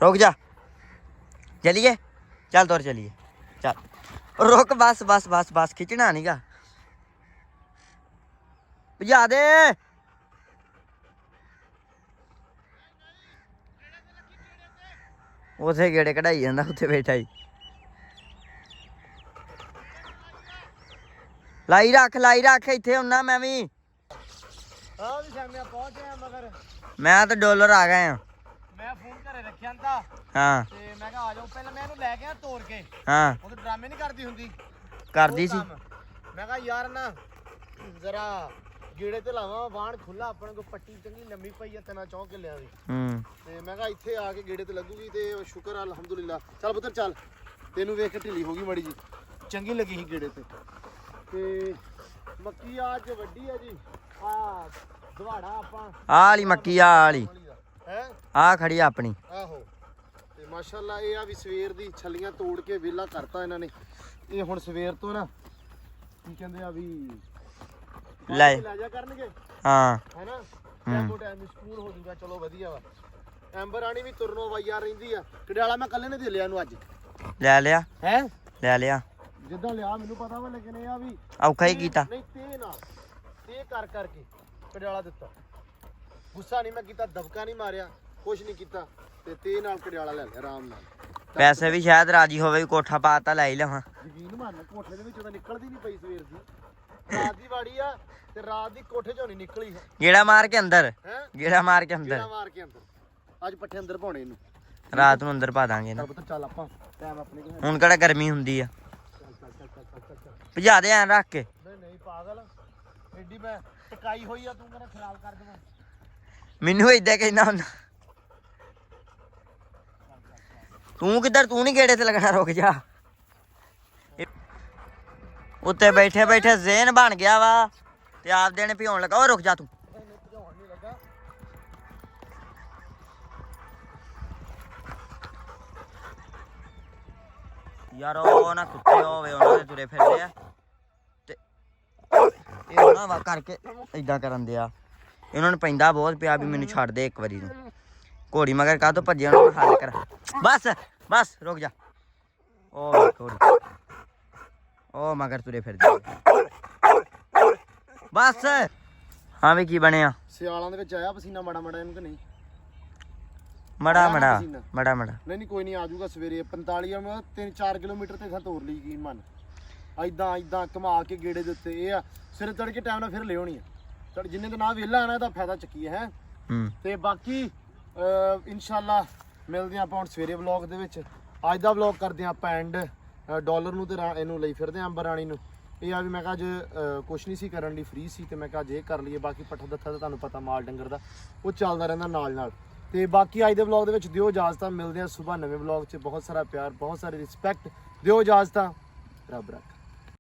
ਰੁਕ ਜਾ ਚਲੀਏ ਚੱਲ ਤੁਰ ਚਲੀਏ ਚੱਲ ਰੁਕ ਬਸ ਬਸ ਬਸ ਬਸ ਖਿੱਚਣਾ ਨੀਗਾ ਭਜਾ ਦੇ ਉਥੇ ਗੇੜੇ ਕਢਾਈ ਜਾਂਦਾ ਉੱਥੇ ਬੈਠਾ ਹੀ ਲਾਈ ਰੱਖ ਇੱਥੇ ਹੁੰਨਾ ਮੈਂ ਵੀ ਆ ਵੀ ਸ਼ਾਮਿਆ ਪਹੁੰਚ ਗਿਆ ਮਗਰ ਮੈਂ ਤਾਂ ਡਾਲਰ ਆ ਗਏ ਆ ਮੈਂ ਫੋਨ ਘਰੇ ਰੱਖਿਆ ਤਾਂ ਹਾਂ ਤੇ ਮੈਂ ਕਿਹਾ ਆ ਜਾਓ ਪਹਿਲਾਂ ਮੈਂ ਇਹਨੂੰ ਲੈ ਗਿਆ ਤੋੜ ਕੇ ਹਾਂ ਉਹ ਤਾਂ ਡਰਾਮੇ ਨਹੀਂ ਕਰਦੀ ਹੁੰਦੀ ਕਰਦੀ ਸੀ ਮੈਂ ਕਿਹਾ ਯਾਰ ਨਾ ਜ਼ਰਾ ਗੇੜੇ ਤੇ ਲਾਵਾਂ ਵਾਹਣ ਖੁੱਲਾ ਆਪਣੇ ਕੋ ਪੱਟੀ ਚੰਗੀ ਲੰਮੀ ਪਈ ਆ 3-4 ਕਿੱਲਿਆਂ ਦੀ ਤੇ ਮੈਂ ਕਿਹਾ ਇੱਥੇ ਆ ਕੇ ਗੇੜੇ ਤੇ ਲੱਗੂਗੀ ਤੇ ਸ਼ੁਕਰ ਅਲਹਮਦੁਲਿਲਾ ਚੱਲ ਪੁੱਤਰ ਚੱਲ ਤੈਨੂੰ ਵੇਖ ਕੇ ਢਿੱਲੀ ਹੋ ਗਈ ਮੜੀ ਜੀ ਚੰਗੀ ਲੱਗੀ ਸੀ ਗੇੜੇ ਤੇ ਮੱਕੀ ਅੱਜ ਵੱਡੀ ਆ ਜੀ ਆ ਦਵਾੜਾ ਆਪਾਂ ਆਹ ਵਾਲੀ ਮੱਕੀ ਆ ਵਾਲੀ ਹੈ ਆ ਖੜੀ ਆ ਆਪਣੀ ਆਹੋ ਤੇ ਮਾਸ਼ਾਅੱਲਾ ਇਹ ਆ ਵੀ ਸਵੇਰ ਦੀ ਛੱਲੀਆਂ ਤੋੜ ਕੇ ਵਿਹਲਾ ਕਰਤਾ ਇਹਨਾਂ ਨੇ ਇਹ ਹੁਣ ਸਵੇਰ ਤੋਂ ਨਾ ਕੀ ਕਹਿੰਦੇ ਆ ਵੀ ਲੈ ਜਾ ਕਰਨਗੇ ਹਾਂ ਹੈਨਾ ਟੈਂਪੋ ਟਾਈਮ ਸਕੂਲ ਹੋ ਜੂਗਾ ਚਲੋ ਵਧੀਆ ਵਾ ਐਂਬਰ ਰਾਣੀ ਵੀ ਤੁਰਨੋਂ ਵਾਈਆ ਰਹਿੰਦੀ ਆ ਕੜਿਆਲਾ ਮੈਂ ਕੱਲੇ ਨੇ ਦੇ ਲਿਆ ਇਹਨੂੰ ਅੱਜ ਲੈ ਲਿਆ ਹੈ ਲੈ ਲਿਆ ਜਿੱਦਾਂ ਲਿਆ ਮੈਨੂੰ ਪਤਾ ਵਾ ਲੇਕਿਨ ਇਹ ਆ ਵੀ ਔਖਾ ਹੀ ਕੀਤਾ ਨਹੀਂ ਤੇ ਨਾਲ ਤੇ ਕਰ ਕਰਕੇ ਕੜਿਆਲਾ ਦਿੱਤਾ ਗੁੱਸਾ ਨਹੀਂ ਮੈਂ ਕੀਤਾ ਦਬਕਾ ਨਹੀਂ ਮਾਰਿਆ ਕੁਛ ਨਹੀਂ ਕੀਤਾ ਤੇ ਨਾਲ ਕੜਿਆਲਾ ਲੈ ਲਿਆ ਆਰਾਮ ਨਾਲ ਪੈਸੇ ਵੀ ਸ਼ਾਇਦ ਰਾਜੀ ਹੋਵੇ ਵੀ ਕੋਠਾ ਪਾਤਾ ਲੈ ਹੀ ਲਵਾਂ ਯਕੀਨ ਮੰਨ ਕੋਠੇ ਦੇ ਵਿੱਚੋਂ ਤਾਂ ਨਿਕਲਦੀ ਨਹੀਂ ਪਈ ਸਵੇਰ ਦੀ ਰਾਤ ਦੀ ਵਾੜੀ ਆ ਤੇ ਰਾਤ ਦੀ ਕੋਠੇ ਚੋਂ ਨਹੀਂ ਨਿਕਲੀ ਗੇੜਾ ਮਾਰ ਕੇ ਅੰਦਰ ਹੈ ਗੇੜਾ ਮਾਰ ਕੇ ਅੰਦਰ ਗੇੜਾ ਮਾਰ ਕੇ ਅੰਦਰ ਅੱਜ ਪੱਠੇ ਅੰਦਰ ਪਾਉਣੇ ਇਹਨੂੰ ਰਾਤ ਨੂੰ ਅੰਦਰ ਪਾ ਦਾਂਗੇ ਨਾ ਚੱਲ ਆਪਾਂ ਟਾਈਮ ਆਪਣੇ ਕੋਲ ਹੁਣ ਕਿਹੜਾ ਗਰਮੀ ਹੁੰਦੀ ਆ ਚੱਲ ਭਜਾ ਦੇ ਐਂ ਰੱਖ ਕੇ ਨਹੀਂ ਪਾਗਲ ਐਡੀ ਮੈਂ ਟਕਾਈ ਹੋਈ ਆ ਤੂੰ ਮੇਰਾ ਖਰਾਬ ਕਰ ਦੇਵਾਂ ਮੈਨੂੰ ਏਦਾਂ ਕਹਿੰਦਾ ਹੁੰਦਾ ਤੂੰ ਕਿੱਧਰ ਤੂੰ ਨਹੀਂ ਗੇੜੇ ਤੇ ਲੱਗਣਾ ਰੁਕ ਜਾ ਉੱਤੇ ਬੈਠੇ ਬੈਠੇ ਜ਼ੇਨ ਬਣ ਗਿਆ ਵਾ ਤੇ ਆਪਦੇ ਨੇ ਭਿਉਣ ਲੱਗਾ ਉਹ ਰੁਕ ਜਾ ਤੂੰ ਯਾਰ ਉਹ ਨਾ ਕੁੱਤੇ ਹੋਵੇ ਉਹਨਾਂ ਦੇ ਤੁਰੇ ਫਿਰਦੇ ਆ ਤੇ ਇਹ ਉਹਨਾਂ ਵਾ ਕਰਕੇ ਏਦਾਂ ਕਰਨ ਦਿਆ ਇਹਨਾਂ ਨੂੰ ਪੈਂਦਾ ਬਹੁਤ ਪਿਆ ਵੀ ਮੈਨੂੰ ਛੱਡ ਦੇ ਇੱਕ ਵਾਰੀ ਨੂੰ ਘੋੜੀ ਮਗਰ ਕਾਹ ਤੋਂ ਭੱਜਿਆ ਉਹਨੂੰ ਹੱਲ ਕਰ ਬਸ ਰੁਕ ਜਾ ਉਹ ਘੋੜੀ ਉਹ ਮਗਰ ਤੁਰੇ ਫਿਰਦੇ ਬਸ ਹਾਂ ਵੀ ਕੀ ਬਣਿਆ ਸਿਆਲਾਂ ਦੇ ਵਿੱਚ ਆਇਆ ਪਸੀਨਾ ਮਾੜਾ ਇਹਨੂੰ ਕਿ ਨਹੀਂ ਮੜਾ ਨਹੀਂ ਕੋਈ ਨਹੀਂ ਆ ਜਾਊਗਾ ਸਵੇਰੇ 45 ਮੈਂ 3-4 ਕਿਲੋਮੀਟਰ ਤੇ ਤੋਰ ਲਈ ਕੀ ਮਨ ਐਦਾਂ ਘੁਮਾ ਕੇ ਗੇੜੇ ਦੇ ਉੱਤੇ ਇਹ ਆ ਸਿਰ ਚੜ ਕੇ ਟਾਈਮ ਨਾਲ ਫਿਰ ਲਿਆਉਣੀ ਆ ਜਿੰਨੇ ਦਿਨ ਆ ਵਿਹਲਾ ਆਣਾ ਇਹਦਾ ਫਾਇਦਾ ਚੱਕੀਏ ਹੈ ਤੇ ਬਾਕੀ ਇਨਸ਼ਾਅੱਲਾ ਮਿਲਦੇ ਆਪਾਂ ਹੁਣ ਸਵੇਰੇ ਵਲੌਗ ਦੇ ਵਿੱਚ ਅੱਜ ਦਾ ਵਲੌਗ ਕਰਦੇ ਆਪਾਂ ਐਂਡ ਡਾਲਰ ਨੂੰ ਤੇ ਇਹਨੂੰ ਲਈ ਫਿਰਦੇ ਆਂ ਅੰਬਰ ਰਾਣੀ ਨੂੰ ਇਹ ਆ ਵੀ ਮੈਂ ਕਿਹਾ ਅੱਜ ਕੁਛ ਨਹੀਂ ਸੀ ਕਰਨ ਲਈ ਫ੍ਰੀ ਸੀ ਤੇ ਮੈਂ ਕਿਹਾ ਜੇ ਕਰ ਲਈਏ ਬਾਕੀ ਪੱਠਾ ਦੱਥਾ ਤਾਂ ਤੁਹਾਨੂੰ ਪਤਾ ਮਾਲ ਡੰਗਰ ਦਾ ਉਹ ਚੱਲਦਾ ਰਹਿੰਦਾ ਨਾਲ ਤੇ ਬਾਕੀ ਅੱਜ ਦੇ ਵਲੌਗ ਦੇ ਵਿੱਚ ਦਿਓ ਇਜਾਜ਼ਤਾਂ ਮਿਲਦੇ ਆ ਸਵੇਰ ਨਵੇਂ ਵਲੌਗ 'ਚ ਬਹੁਤ ਸਾਰਾ ਪਿਆਰ ਬਹੁਤ ਸਾਰੀ ਰਿਸਪੈਕਟ ਦਿਓ ਇਜਾਜ਼ਤਾਂ ਰੱਬ ਰੱਖ